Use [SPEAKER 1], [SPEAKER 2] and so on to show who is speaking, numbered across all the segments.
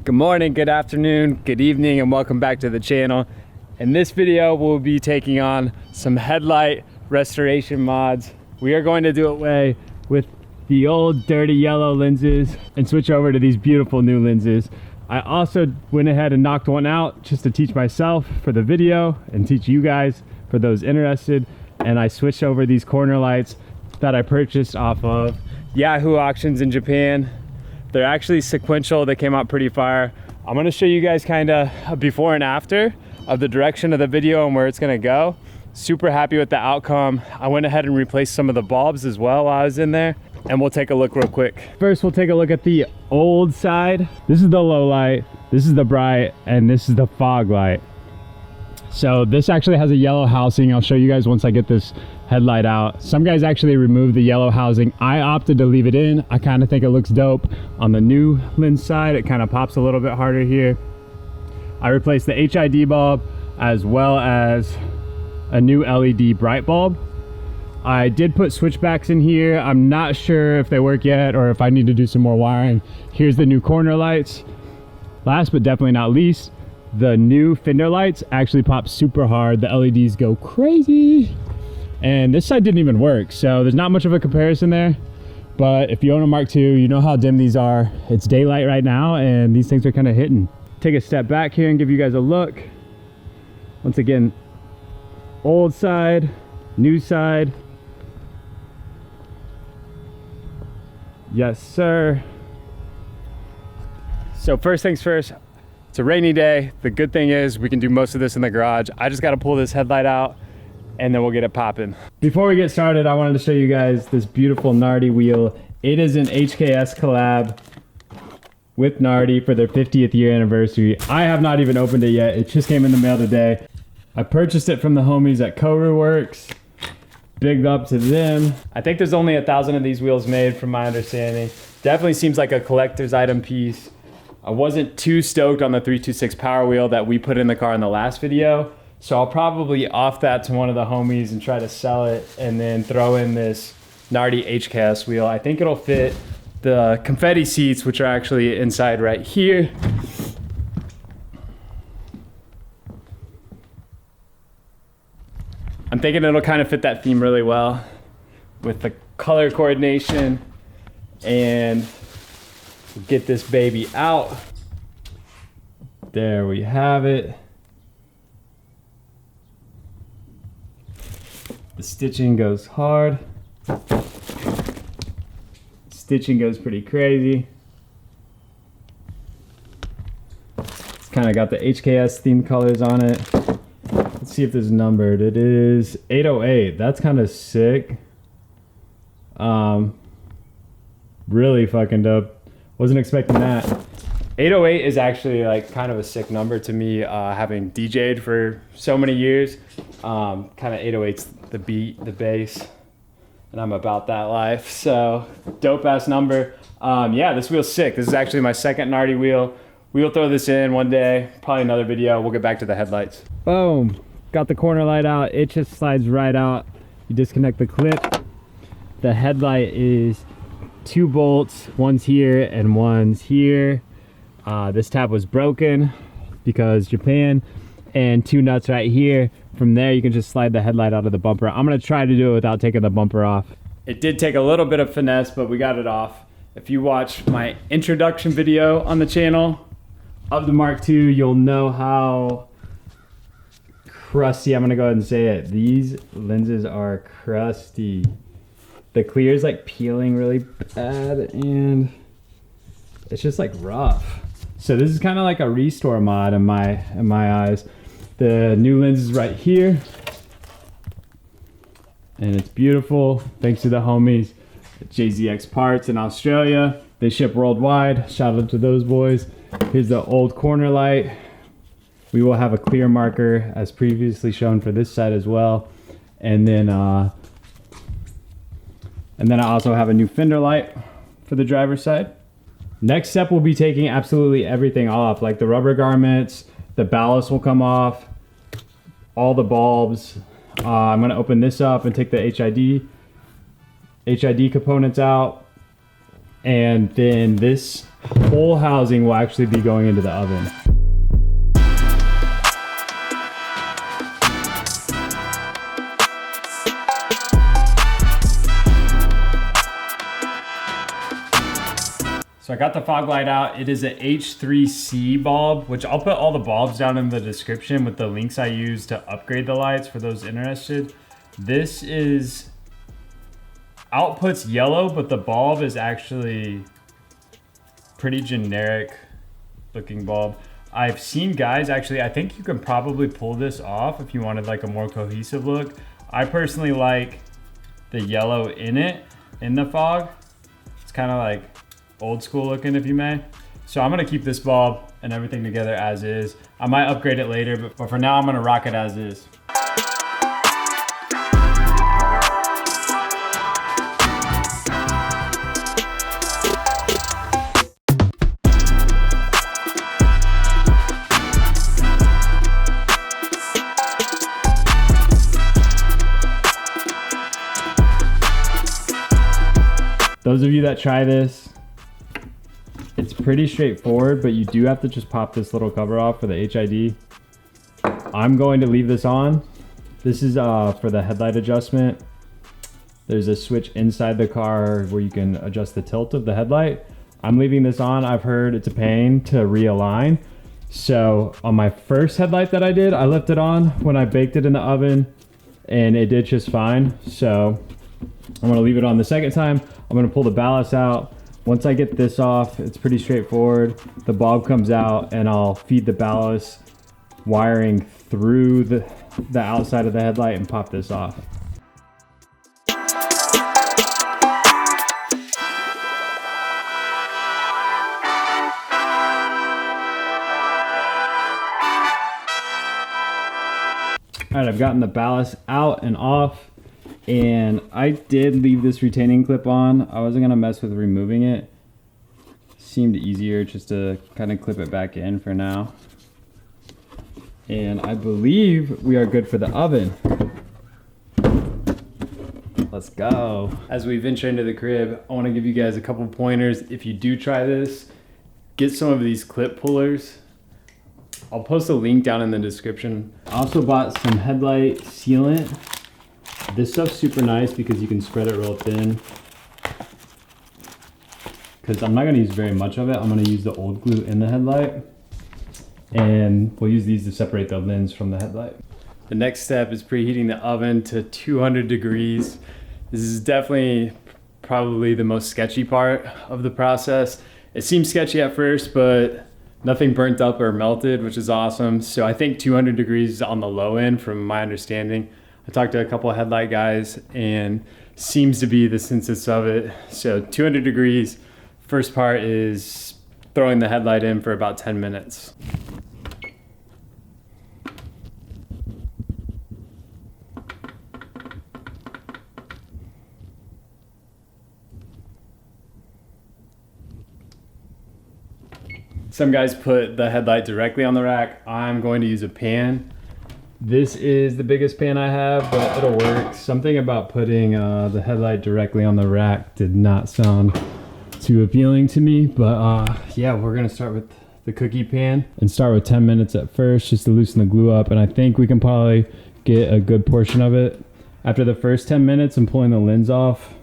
[SPEAKER 1] Good morning, good afternoon, good evening, and welcome back to the channel. In this video, we'll be taking on some headlight restoration mods. We are going to do it away with the old dirty yellow lenses and switch over to these beautiful new lenses. I also went ahead and knocked one out just to teach myself for the video and teach you guys for those interested. And I switched over these corner lights that I purchased off of Yahoo auctions in Japan. They're actually sequential. They came out pretty fire. I'm gonna show you guys kind of a before and after of the direction of the video and where it's gonna go. Super happy with the outcome. I went ahead and replaced some of the bulbs as well while I was in there, and we'll take a look real quick. First, we'll take a look at the old side. This is the low light, this is the bright, and this is the fog light. So this actually has a yellow housing. I'll show you guys once I get this headlight out. Some guys actually remove the yellow housing. I opted to leave it in. I kind of think it looks dope. On the new lens side, it kind of pops a little bit harder here. I replaced the HID bulb as well as a new LED bright bulb. I did put switchbacks in here. I'm not sure if they work yet or if I need to do some more wiring. Here's the new corner lights. Last but definitely not least, the new fender lights actually pop super hard. The LEDs go crazy. And this side didn't even work, so there's not much of a comparison there. But if you own a Mark II, you know how dim these are. It's daylight right now, and these things are kind of hitting. Take a step back here and give you guys a look. Once again, old side, new side. Yes, sir. So first things first, it's a rainy day. The good thing is we can do most of this in the garage. I just got to pull this headlight out and then we'll get it popping. Before we get started, I wanted to show you guys this beautiful Nardi wheel. It is an HKS collab with Nardi for their 50th year anniversary. I have not even opened it yet. It just came in the mail today. I purchased it from the homies at Koru Works. Big up to them. I think there's only 1,000 of these wheels made from my understanding. Definitely seems like a collector's item piece. I wasn't too stoked on the 326 power wheel that we put in the car in the last video. So I'll probably off that to one of the homies and try to sell it and then throw in this Nardi HKS wheel. I think it'll fit the confetti seats, which are actually inside right here. I'm thinking it'll kind of fit that theme really well with the color coordination, and get this baby out. There we have it. The stitching goes hard. Stitching goes pretty crazy. It's kind of got the HKS themed colors on it. Let's see if this is numbered. It is 808. That's kind of sick. Really fucking dope. Wasn't expecting that. 808 is actually like kind of a sick number to me, having DJ'd for so many years. Kind of 808's the beat, the bass, and I'm about that life. So dope ass number. Yeah, this wheel's sick. This is actually my second Nardi wheel. We will throw this in one day, probably another video. We'll get back to the headlights. Boom, got the corner light out. It just slides right out. You disconnect the clip. The headlight is 2 bolts, one's here and one's here. This tab was broken because Japan, and 2 nuts right here. From there you can just slide the headlight out of the bumper. I'm gonna try to do it without taking the bumper off. It did take a little bit of finesse, but we got it off. If you watch my introduction video on the channel of the Mark II, you'll know how crusty, I'm gonna go ahead and say it, these lenses are crusty. The clear is like peeling really bad and it's just like rough. So this is kind of like a restore mod in my eyes. The new lens is right here and it's beautiful. Thanks to the homies at JZX Parts in Australia. They ship worldwide. Shout out to those boys. Here's the old corner light. We will have a clear marker as previously shown for this side as well. And then I also have a new fender light for the driver's side. Next step, we'll be taking absolutely everything off, like the rubber garments, the ballast will come off, all the bulbs. I'm gonna open this up and take the HID components out. And then this whole housing will actually be going into the oven. So I got the fog light out. It is a H3C bulb, which I'll put all the bulbs down in the description with the links I use to upgrade the lights for those interested. This is outputs yellow, but the bulb is actually pretty generic looking bulb. I've seen guys actually, I think you can probably pull this off if you wanted like a more cohesive look. I personally like the yellow in it, in the fog. It's kind of like old school looking, if you may. So I'm gonna keep this bulb and everything together as is. I might upgrade it later, but for now I'm gonna rock it as is. Those of you that try this, it's pretty straightforward, but you do have to just pop this little cover off for the HID. I'm going to leave this on. This is for the headlight adjustment. There's a switch inside the car where you can adjust the tilt of the headlight. I'm leaving this on. I've heard it's a pain to realign. So on my first headlight that I did, I left it on when I baked it in the oven and it did just fine. So I'm gonna leave it on the second time. I'm gonna pull the ballast out. Once I get this off, it's pretty straightforward. The bulb comes out and I'll feed the ballast wiring through the outside of the headlight and pop this off. All right, I've gotten the ballast out and off. And I did leave this retaining clip on. I wasn't gonna mess with removing it. Seemed easier just to kind of clip it back in for now. And I believe we are good for the oven. Let's go. As we venture into the crib, I wanna give you guys a couple pointers. If you do try this, get some of these clip pullers. I'll post a link down in the description. I also bought some headlight sealant. This stuff's super nice because you can spread it real thin. Because I'm not gonna use very much of it. I'm gonna use the old glue in the headlight. And we'll use these to separate the lens from the headlight. The next step is preheating the oven to 200 degrees. This is definitely probably the most sketchy part of the process. It seems sketchy at first, but nothing burnt up or melted, which is awesome. So I think 200 degrees is on the low end from my understanding. I talked to a couple of headlight guys and seems to be the census of it. So 200 degrees, first part is throwing the headlight in for about 10 minutes. Some guys put the headlight directly on the rack. I'm going to use a pan. This is the biggest pan I have, but it'll work. Something about putting the headlight directly on the rack did not sound too appealing to me, but yeah, we're gonna start with the cookie pan and start with 10 minutes at first just to loosen the glue up, and I think we can probably get a good portion of it. After the first 10 minutes and pulling the lens off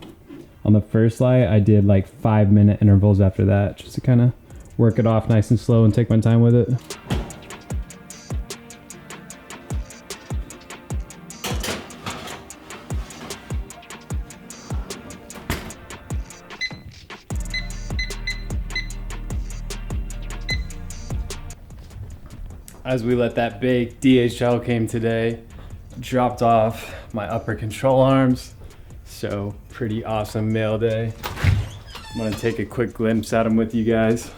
[SPEAKER 1] on the first light, I did like 5-minute intervals after that just to kind of work it off nice and slow and take my time with it. As we let that bake, DHL came today, dropped off my upper control arms. So pretty awesome mail day. I'm gonna take a quick glimpse at them with you guys.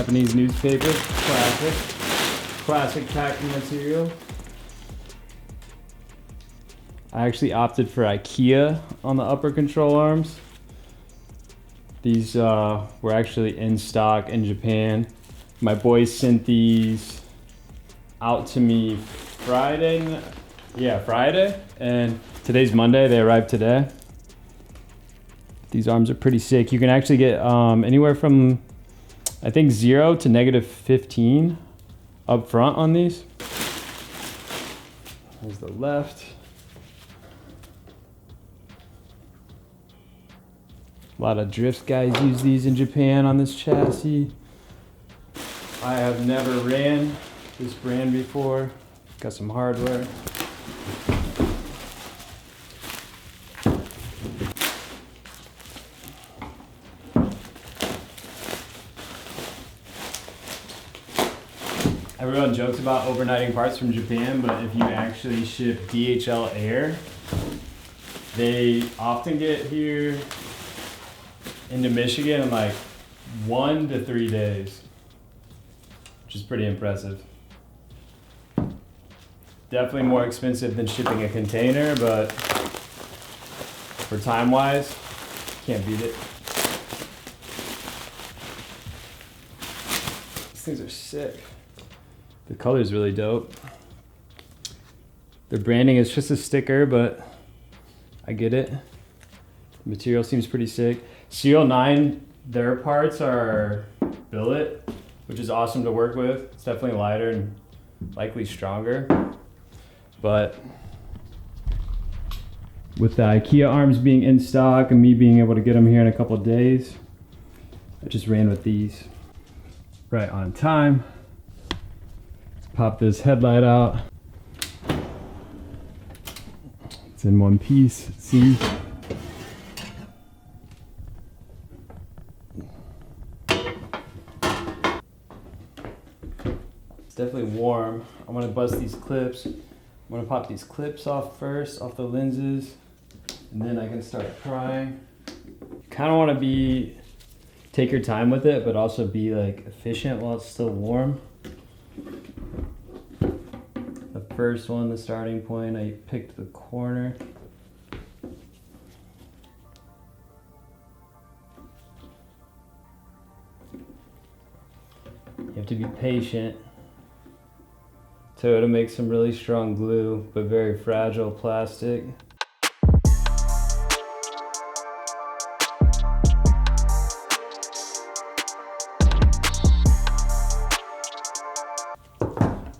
[SPEAKER 1] Japanese newspaper, classic packing material. I actually opted for IKEA on the upper control arms. These were actually in stock in Japan. My boys sent these out to me Friday, and today's Monday, they arrived today. These arms are pretty sick. You can actually get anywhere from, I think, 0 to -15 up front on these. There's the left. A lot of drift guys use these in Japan on this chassis. I have never ran this brand before. Got some hardware. Everyone jokes about overnighting parts from Japan, but if you actually ship DHL Air, they often get here into Michigan in like 1 to 3 days, which is pretty impressive. Definitely more expensive than shipping a container, but for time-wise, can't beat it. These things are sick. The color is really dope. The branding is just a sticker, but I get it. The material seems pretty sick. Serial 9, their parts are billet, which is awesome to work with. It's definitely lighter and likely stronger. But with the IKEA arms being in stock and me being able to get them here in a couple of days, I just ran with these. Right on time. Let's pop this headlight out. It's in one piece, see? Definitely warm. I'm gonna bust these clips. I'm gonna pop these clips off first, off the lenses, and then I can start prying. Kind of want to take your time with it, but also be like efficient while it's still warm. The first one, the starting point, I picked the corner. You have to be patient. So to make some really strong glue, but very fragile plastic.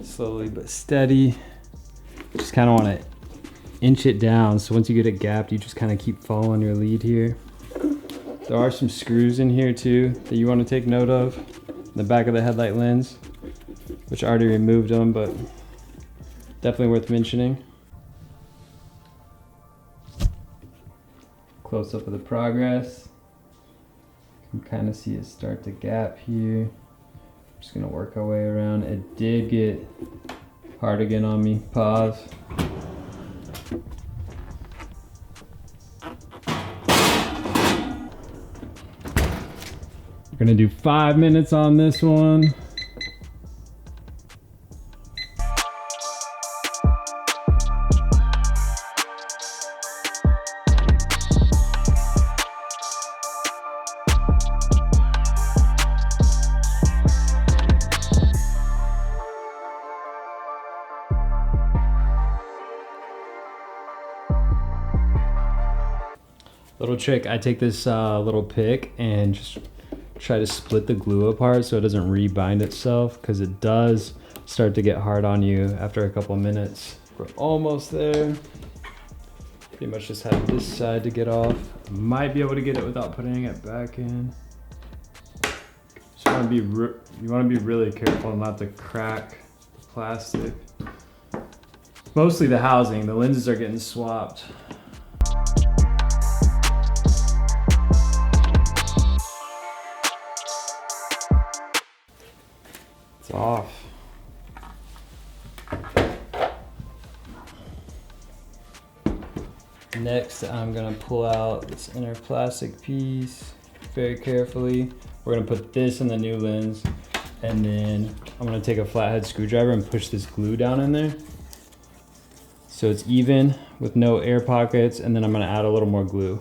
[SPEAKER 1] Slowly but steady. Just kind of want to inch it down, so once you get it gapped, you just kind of keep following your lead here. There are some screws in here too that you want to take note of. In the back of the headlight lens, which I already removed them, but definitely worth mentioning. Close up of the progress. You can kind of see it start to gap here. Just gonna work our way around. It did get hard again on me. Pause. We're gonna do 5 minutes on this one. Little trick, I take this little pick and just try to split the glue apart so it doesn't rebind itself, because it does start to get hard on you after a couple of minutes. We're almost there. Pretty much just have this side to get off. I might be able to get it without putting it back in. Just you want to be really careful not to crack the plastic. Mostly the housing, the lenses are getting swapped. It's off. Next, I'm gonna pull out this inner plastic piece very carefully. We're gonna put this in the new lens. And then I'm gonna take a flathead screwdriver and push this glue down in there, so it's even with no air pockets, and then I'm gonna add a little more glue.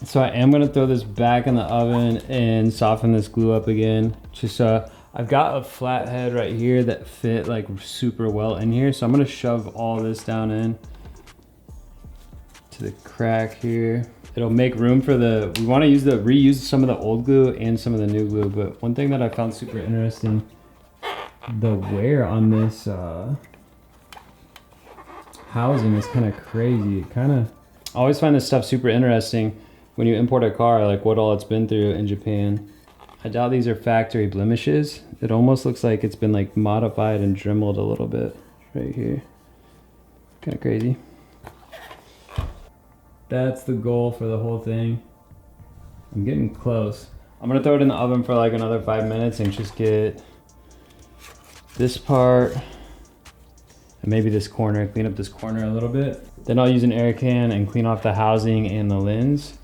[SPEAKER 1] So I am gonna throw this back in the oven and soften this glue up again. Just I've got a flathead right here that fit like super well in here, so I'm gonna shove all this down in to the crack here. It'll make room for we wanna reuse some of the old glue and some of the new glue, but one thing that I found super interesting, the wear on this housing is kind of crazy. I always find this stuff super interesting when you import a car, like what all it's been through in Japan. I doubt these are factory blemishes. It almost looks like it's been like modified and dremeled a little bit right here. Kind of crazy. That's the goal for the whole thing. I'm getting close. I'm gonna throw it in the oven for like another 5 minutes and just get this part and maybe this corner, clean up this corner a little bit. Then I'll use an air can and clean off the housing and the lens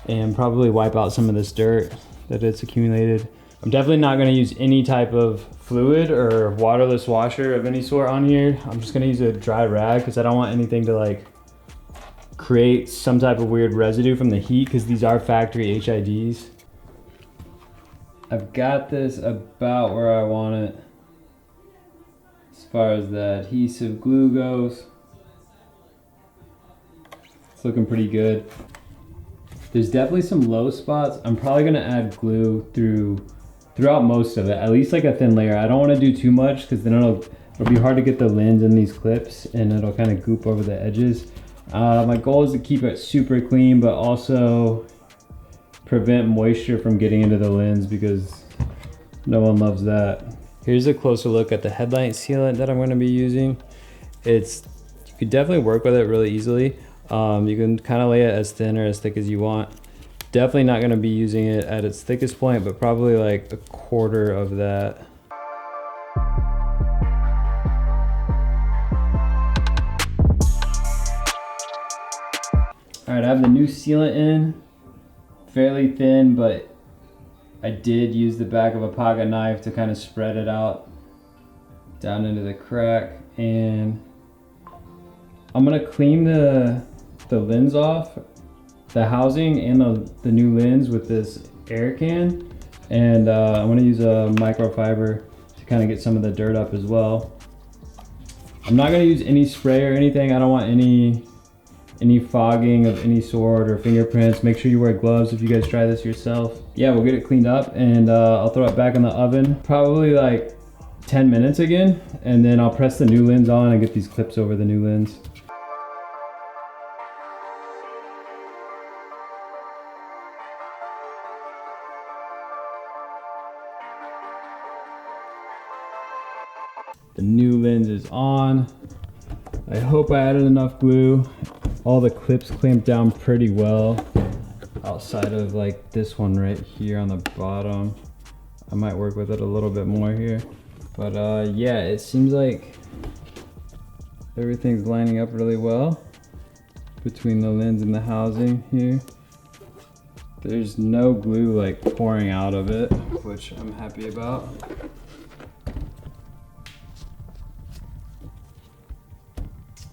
[SPEAKER 1] and probably wipe out some of this dirt that it's accumulated. I'm definitely not gonna use any type of fluid or waterless washer of any sort on here. I'm just gonna use a dry rag because I don't want anything to like create some type of weird residue from the heat, because these are factory HIDs. I've got this about where I want it as far as the adhesive glue goes. It's looking pretty good. There's definitely some low spots. I'm probably gonna add glue throughout most of it, at least like a thin layer. I don't wanna do too much because then it'll be hard to get the lens in these clips and it'll kind of goop over the edges. My goal is to keep it super clean, but also prevent moisture from getting into the lens because no one loves that. Here's a closer look at the headlight sealant that I'm gonna be using. You could definitely work with it really easily. You can kind of lay it as thin or as thick as you want. Definitely not gonna be using it at its thickest point, but probably like a quarter of that. All right, I have the new sealant in, fairly thin, but I did use the back of a pocket knife to kind of spread it out down into the crack. And I'm gonna clean the lens off, the housing and the new lens with this air can. And I'm gonna use a microfiber to kind of get some of the dirt up as well. I'm not gonna use any spray or anything. I don't want any fogging of any sort or fingerprints. Make sure you wear gloves if you guys try this yourself. Yeah, we'll get it cleaned up and I'll throw it back in the oven, probably like 10 minutes again, and then I'll press the new lens on and get these clips over the new lens. The new lens is on. I hope I added enough glue. All the clips clamped down pretty well outside of like this one right here on the bottom. I might work with it a little bit more here. But yeah, it seems like everything's lining up really well between the lens and the housing here. There's no glue like pouring out of it, which I'm happy about.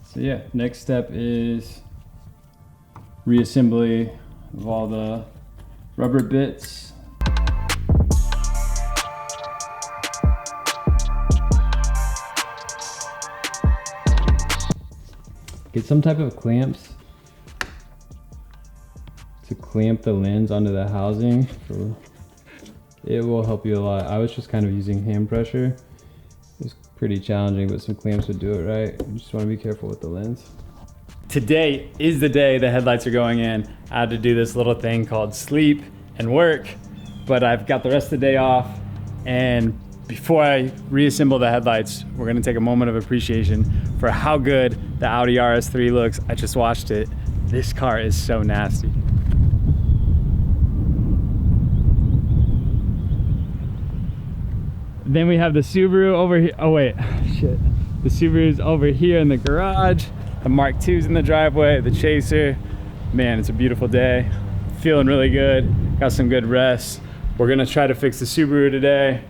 [SPEAKER 1] So yeah, next step is reassembly of all the rubber bits. Get some type of clamps to clamp the lens onto the housing. It will help you a lot. I was just kind of using hand pressure. It's pretty challenging, but some clamps would do it right. You just want to be careful with the lens. Today is the day the headlights are going in. I had to do this little thing called sleep and work, but I've got the rest of the day off. And before I reassemble the headlights, we're gonna take a moment of appreciation for how good the Audi RS3 looks. I just watched it. This car is so nasty. Then we have the Subaru over here. Oh wait, shit. The Subaru's over here in the garage. The Mark II's in the driveway, the Chaser. Man, it's a beautiful day. Feeling really good. got some good rest. We're gonna try to fix the Subaru today.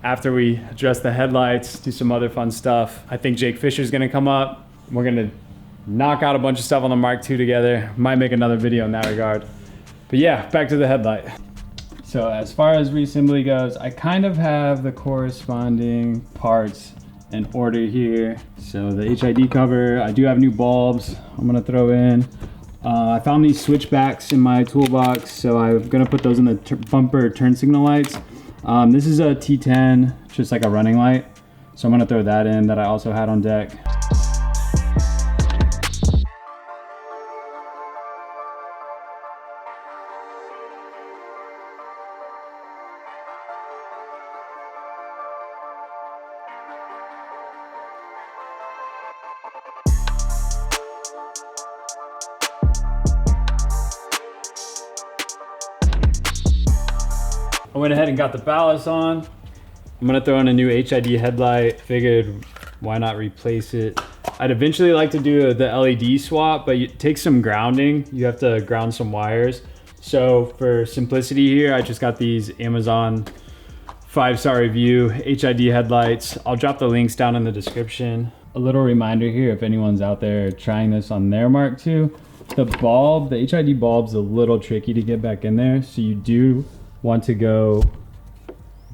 [SPEAKER 1] After we address the headlights, do some other fun stuff. I think Jake Fisher's gonna come up. We're gonna knock out a bunch of stuff on the Mark II together. Might make another video in that regard. But yeah, back to the headlight. So as far as reassembly goes, I kind of have the corresponding parts in order here. So the HID cover, I do have new bulbs I'm gonna throw in. I found these switchbacks in my toolbox, so I'm gonna put those in the bumper turn signal lights. This is a T10, just like a running light. So I'm gonna throw that in that I also had on deck. I went ahead and got the ballast on. I'm gonna throw in a new HID headlight. Figured why not replace it. I'd eventually like to do the LED swap, but it takes some grounding. You have to ground some wires. So for simplicity here, I just got these Amazon 5-star review HID headlights. I'll drop the links down in the description. A little reminder here, if anyone's out there trying this on their Mark II, the bulb, the HID bulb's a little tricky to get back in there. So you do want to go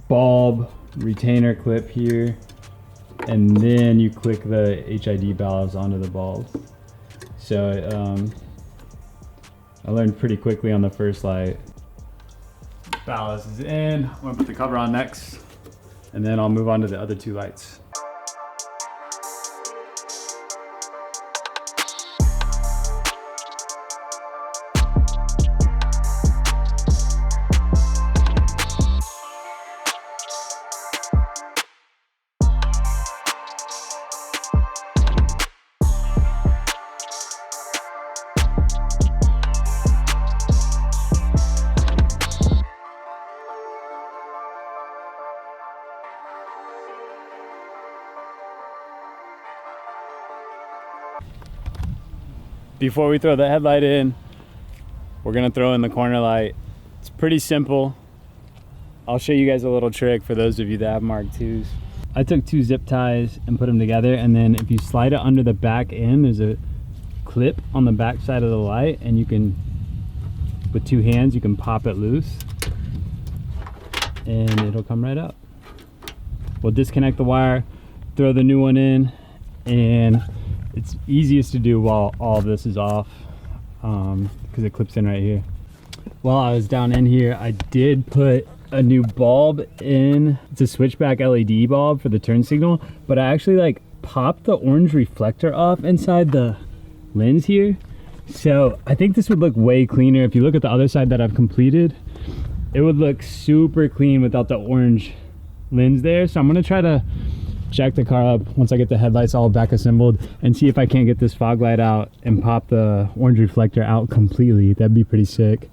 [SPEAKER 1] bulb retainer clip here, and then you click the HID valves onto the bulb. So I learned pretty quickly on the first light. Ballast is in. I'm gonna put the cover on next, and then I'll move on to the other two lights. Before we throw the headlight in, we're gonna throw in the corner light. It's pretty simple. I'll show you guys a little trick for those of you that have Mark IIs. I took 2 zip ties and put them together, and then if you slide it under the back end, there's a clip on the back side of the light, and you can, with 2 hands, you can pop it loose and it'll come right up. We'll disconnect the wire, throw the new one in, and it's easiest to do while all of this is off because it clips in right here. While I was down in here, I did put a new bulb in. It's a switchback LED bulb for the turn signal, but I actually like popped the orange reflector off inside the lens here. So I think this would look way cleaner. If you look at the other side that I've completed, it would look super clean without the orange lens there. So I'm gonna try to jack the car up once I get the headlights all back assembled and see if I can't get this fog light out and pop the orange reflector out completely. That'd be pretty sick.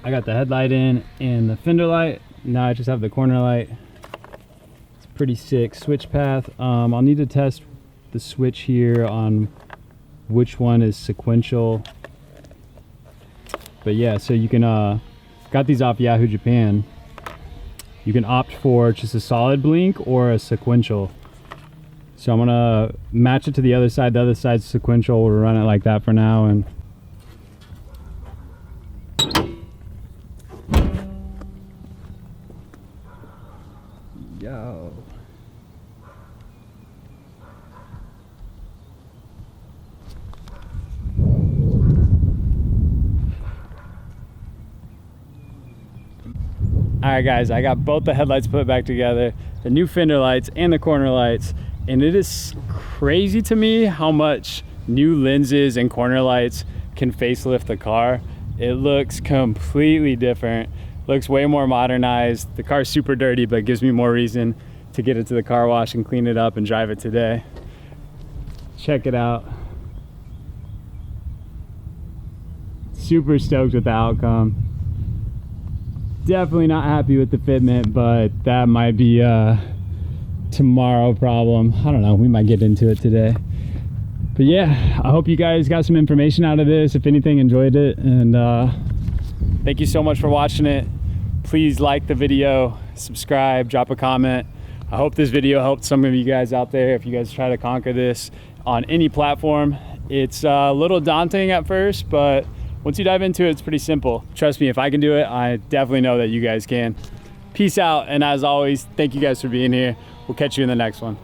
[SPEAKER 1] I got the headlight in and the fender light. Now I just have the corner light. It's pretty sick switch path. I'll need to test the switch here on which one is sequential. But yeah, so you can got these off Yahoo Japan. You can opt for just a solid blink or a sequential. So I'm gonna match it to the other side. The other side's sequential. We'll run it like that for now. And yo. Alright guys, I got both the headlights put back together, the new fender lights and the corner lights, and it is crazy to me how much new lenses and corner lights can facelift the car. It looks completely different, looks way more modernized. The car's super dirty, but gives me more reason to get it to the car wash and clean it up and drive it today. Check it out. Super stoked with the outcome. Definitely not happy with the fitment, but that might be a tomorrow problem. I don't know, we might get into it today. But yeah, I hope you guys got some information out of this. If anything, enjoyed it, and Thank you so much for watching it. Please like the video, subscribe, drop a comment. I hope this video helped some of you guys out there if you guys try to conquer this on any platform. It's a little daunting at first, but once you dive into it, it's pretty simple. Trust me, if I can do it, I definitely know that you guys can. Peace out, and as always, thank you guys for being here. We'll catch you in the next one.